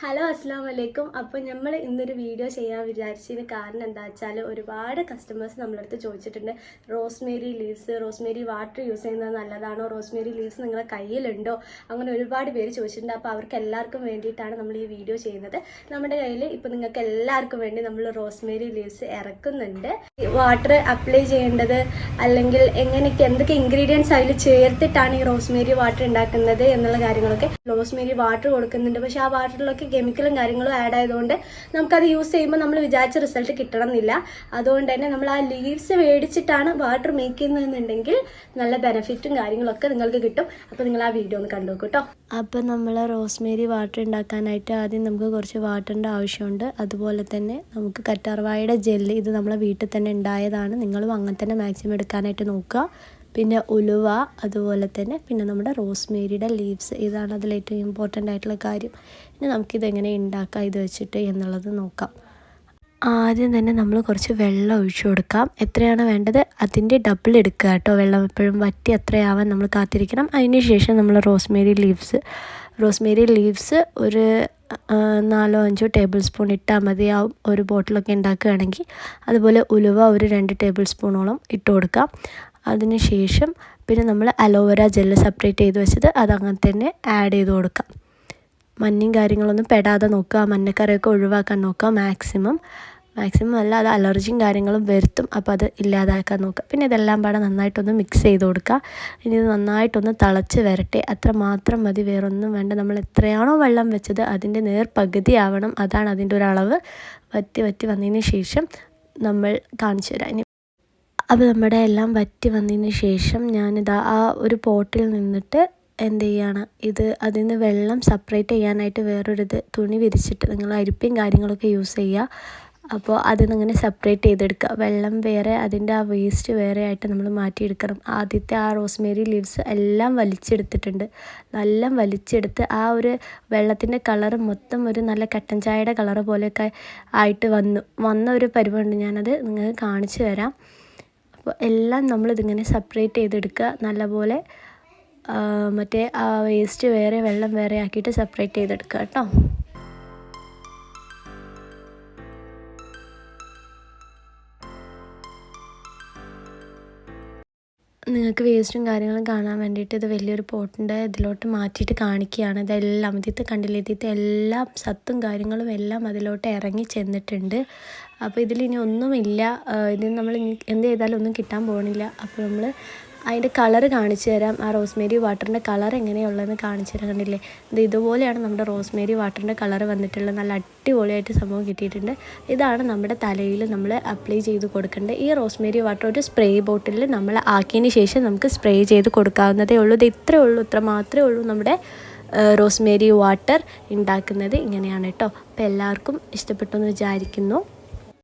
Hello അസ്സാം വലൈക്കും. അപ്പോൾ നമ്മൾ ഇന്നൊരു വീഡിയോ ചെയ്യാൻ വിചാരിച്ചതിന് കാരണം എന്താ വെച്ചാൽ ഒരുപാട് കസ്റ്റമേഴ്സ് നമ്മളടുത്ത് ചോദിച്ചിട്ടുണ്ട്, Rosemary leaves, Rosemary water use ചെയ്യുന്നത് നല്ലതാണോ, റോസ്മേരി ലീവ്സ് നിങ്ങളുടെ കയ്യിലുണ്ടോ, അങ്ങനെ ഒരുപാട് പേര് ചോദിച്ചിട്ടുണ്ട്. അപ്പോൾ അവർക്ക് എല്ലാവർക്കും വേണ്ടിയിട്ടാണ് നമ്മൾ ഈ വീഡിയോ ചെയ്യുന്നത്. നമ്മുടെ കയ്യിൽ ഇപ്പോൾ നിങ്ങൾക്ക് എല്ലാവർക്കും വേണ്ടി നമ്മൾ റോസ്മേരി ലീവ്സ് ഇറക്കുന്നുണ്ട്. വാട്ടർ അപ്ലൈ ചെയ്യേണ്ടത് അല്ലെങ്കിൽ എങ്ങനെയൊക്കെ എന്തൊക്കെ ഇൻഗ്രീഡിയൻസ് അതിൽ ചേർത്തിട്ടാണ് ഈ റോസ്മേരി വാട്ടർ ഉണ്ടാക്കുന്നത് എന്നുള്ള കാര്യങ്ങളൊക്കെ. റോസ്മേരി വാട്ടർ കൊടുക്കുന്നുണ്ട്, പക്ഷേ ആ വാട്ടറിലൊക്കെ കെമിക്കലും കാര്യങ്ങളും ആഡ് ആയതുകൊണ്ട് നമുക്കത് യൂസ് ചെയ്യുമ്പോൾ നമ്മൾ വിചാരിച്ച റിസൾട്ട് കിട്ടണം എന്നില്ല. അതുകൊണ്ട് തന്നെ നമ്മൾ ആ ലീവ്സ് മേടിച്ചിട്ടാണ് വാട്ടർ മേക്ക് ചെയ്യുന്നതെന്നുണ്ടെങ്കിൽ നല്ല ബെനിഫിറ്റും കാര്യങ്ങളൊക്കെ നിങ്ങൾക്ക് കിട്ടും. അപ്പോൾ നിങ്ങൾ ആ വീഡിയോ ഒന്ന് കണ്ടു നോക്കൂ കേട്ടോ. അപ്പോൾ നമ്മൾ റോസ്മേരി വാട്ടർ ഉണ്ടാക്കാനായിട്ട് ആദ്യം നമുക്ക് കുറച്ച് വാട്ടറിൻ്റെ ആവശ്യമുണ്ട്. അതുപോലെ തന്നെ നമുക്ക് കറ്റാർവാഴയുടെ ജെല്ല്, ഇത് നമ്മളെ വീട്ടിൽ തന്നെ ഉണ്ടായതാണ്, നിങ്ങളും അങ്ങനെ തന്നെ മാക്സിമം എടുക്കാനായിട്ട് നോക്കുക. പിന്നെ ഉലുവ, അതുപോലെ തന്നെ പിന്നെ നമ്മുടെ റോസ്മേരിയുടെ ലീവ്സ്, ഇതാണ് അതിലേറ്റവും ഇമ്പോർട്ടൻ്റ് ആയിട്ടുള്ള കാര്യം. ഇനി നമുക്കിതെങ്ങനെ ഉണ്ടാക്കാം ഇത് വെച്ചിട്ട് എന്നുള്ളത് നോക്കാം. ആദ്യം തന്നെ നമ്മൾ കുറച്ച് വെള്ളം ഒഴിച്ചു കൊടുക്കാം. എത്രയാണ് വേണ്ടത് അതിൻ്റെ ഡബിൾ എടുക്കുക കേട്ടോ. വെള്ളം എപ്പോഴും വറ്റി അത്രയാവാൻ നമ്മൾ കാത്തിരിക്കണം. അതിന് ശേഷം നമ്മൾ റോസ്മേരി ലീവ്സ് ഒരു 4-5 ടേബിൾ സ്പൂൺ ഇട്ടാൽ മതിയാവും ഒരു ബോട്ടിലൊക്കെ ഉണ്ടാക്കുകയാണെങ്കിൽ. അതുപോലെ ഉലുവ ഒരു 2 ടേബിൾ സ്പൂണോളം ഇട്ട് കൊടുക്കാം. അതിന് ശേഷം പിന്നെ നമ്മൾ അലോവേര ജെല്ല് സെപ്പറേറ്റ് ചെയ്ത് വെച്ചത് അതങ്ങനെ തന്നെ ആഡ് ചെയ്ത് കൊടുക്കാം. മഞ്ഞയും കാര്യങ്ങളൊന്നും പെടാതെ നോക്കുക, മഞ്ഞക്കറിയൊക്കെ ഒഴിവാക്കാൻ നോക്കുക മാക്സിമം അല്ല, അത് അലർജിയും കാര്യങ്ങളും വരുത്തും, അപ്പോൾ അത് ഇല്ലാതാക്കാൻ നോക്കുക. പിന്നെ ഇതെല്ലാം പാടെ നന്നായിട്ടൊന്ന് മിക്സ് ചെയ്ത് കൊടുക്കുക. ഇനി ഇത് നന്നായിട്ടൊന്ന് തിളച്ച് വരട്ടെ, അത്ര മാത്രം മതി, വേറൊന്നും വേണ്ട. നമ്മൾ എത്രയാണോ വെള്ളം വെച്ചത് അതിൻ്റെ പകുതി ആവണം, അതാണ് അതിൻ്റെ ഒരു അളവ്. വറ്റി വന്നതിന് ശേഷം നമ്മൾ കാണിച്ചു തരാം. അപ്പോൾ നമ്മുടെ എല്ലാം വറ്റി വന്നതിന് ശേഷം ഞാനിതാ ആ ഒരു പോട്ടിൽ നിന്നിട്ട് എന്ത് ചെയ്യുകയാണ്, അതിൽ നിന്ന് വെള്ളം സെപ്പറേറ്റ് ചെയ്യാനായിട്ട് വേറൊരിത് തുണി വിരിച്ചിട്ട്, നിങ്ങൾ അരിപ്പയും കാര്യങ്ങളൊക്കെ യൂസ് ചെയ്യുക. അപ്പോൾ അതിൽ നിന്നിങ്ങനെ സെപ്പറേറ്റ് ചെയ്തെടുക്കുക. വെള്ളം വേറെ, അതിൻ്റെ ആ വേസ്റ്റ് വേറെ ആയിട്ട് നമ്മൾ മാറ്റിയെടുക്കണം. ആദ്യത്തെ ആ റോസ്മേരി ലീവ്സ് എല്ലാം വലിച്ചെടുത്തിട്ടുണ്ട്. നല്ല വലിച്ചെടുത്ത് ആ ഒരു വെള്ളത്തിൻ്റെ കളറ് മൊത്തം ഒരു നല്ല കട്ടൻ ചായയുടെ കളറ് പോലെയൊക്കെ ആയിട്ട് വന്ന ഒരു പരിപാടി, ഞാനത് നിങ്ങൾക്ക് കാണിച്ചു തരാം. അപ്പോൾ എല്ലാം നമ്മളിതിങ്ങനെ സെപ്പറേറ്റ് ചെയ്തെടുക്കുക നല്ലപോലെ. മറ്റേ ആ വേസ്റ്റ് വേറെ വെള്ളം വേറെ ആക്കിയിട്ട് സെപ്പറേറ്റ് ചെയ്തെടുക്കുക കേട്ടോ. നിങ്ങൾക്ക് വേസ്റ്റും കാര്യങ്ങളും കാണാൻ വേണ്ടിയിട്ട് ഇത് വലിയൊരു പോട്ടിൻ്റെ ഇതിലോട്ട് മാറ്റിയിട്ട് കാണിക്കുകയാണ്. ഇതെല്ലാം ഇതിത്തെ കണ്ടില്ലേ, ഇതിത്തെ എല്ലാം സത്തും കാര്യങ്ങളും എല്ലാം അതിലോട്ട് ഇറങ്ങി ചെന്നിട്ടുണ്ട്. അപ്പോൾ ഇതിലിനി ഒന്നുമില്ല, ഇതിന് നമ്മൾ എന്ത് ചെയ്താലും ഒന്നും കിട്ടാൻ പോകണില്ല. അപ്പോൾ നമ്മൾ അതിൻ്റെ കളറ് കാണിച്ചു തരാം. ആ റോസ്മേരി വാട്ടറിൻ്റെ കളർ എങ്ങനെയുള്ളതെന്ന് കാണിച്ചു തരാം. കണ്ടില്ലേ, ഇതുപോലെയാണ് നമ്മുടെ റോസ്മേരി വാട്ടറിൻ്റെ കളറ് വന്നിട്ടുള്ളത്. നല്ല അടിപൊളിയായിട്ട് സംഭവം കിട്ടിയിട്ടുണ്ട്. ഇതാണ് നമ്മുടെ തലയിൽ നമ്മൾ അപ്ലൈ ചെയ്ത് കൊടുക്കേണ്ടത്. ഈ റോസ്മേരി വാട്ടർ ഒരു സ്പ്രേ ബോട്ടിലിൽ നമ്മൾ ആക്കിയതിന് ശേഷം നമുക്ക് സ്പ്രേ ചെയ്ത് കൊടുക്കാവുന്നതേ ഉള്ളൂ. ഇത്ര മാത്രമേ ഉള്ളൂ നമ്മുടെ റോസ്മേരി വാട്ടർ ഉണ്ടാക്കുന്നത്. ഇങ്ങനെയാണ് കേട്ടോ. അപ്പോൾ എല്ലാവർക്കും ഇഷ്ടപ്പെട്ടു എന്ന് വിചാരിക്കുന്നു.